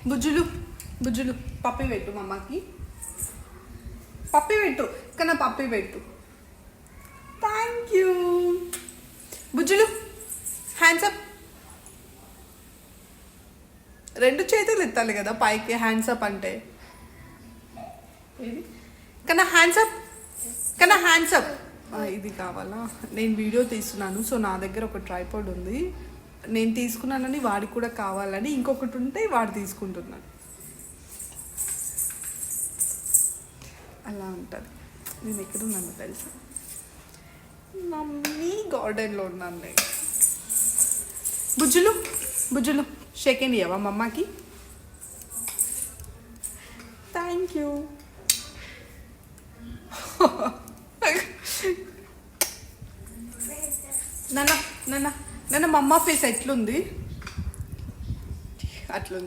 బుజ్జులు బుజ్జులు పప్పి పెట్టు మమ్మకి, పప్పి పెట్టు కన్నా, పప్పి పెట్టు. థ్యాంక్ యూ బుజ్జులు. Hands up. 2 చేతులు ఎత్తాలి కదా పైకి హ్యాండ్స్ అప్ అంటే. కన్నా హ్యాండ్స్ అప్, కన్నా హ్యాండ్స్ అప్. ఇది కావాలా? నేను వీడియో తీస్తున్నాను, సో నా దగ్గర ఒక ట్రైపాడ్ ఉంది. నేను తీసుకున్నానని వాడికి కూడా కావాలని ఇంకొకటి ఉంటే వాడు తీసుకుంటున్నాను. అలా ఉంటుంది. నేను ఎక్కడ ఉన్నాను తెలుసా? మమ్మీ గార్డెన్లో ఉన్నాను నేను. బుజ్జులు బుజ్జులు సెకండ్ ఇయ్యవా మమ్మకి? Thank you. నాన్న నాన్న నాన్న మమ్మ ఫేస్ ఎట్లుంది? అట్లుంది.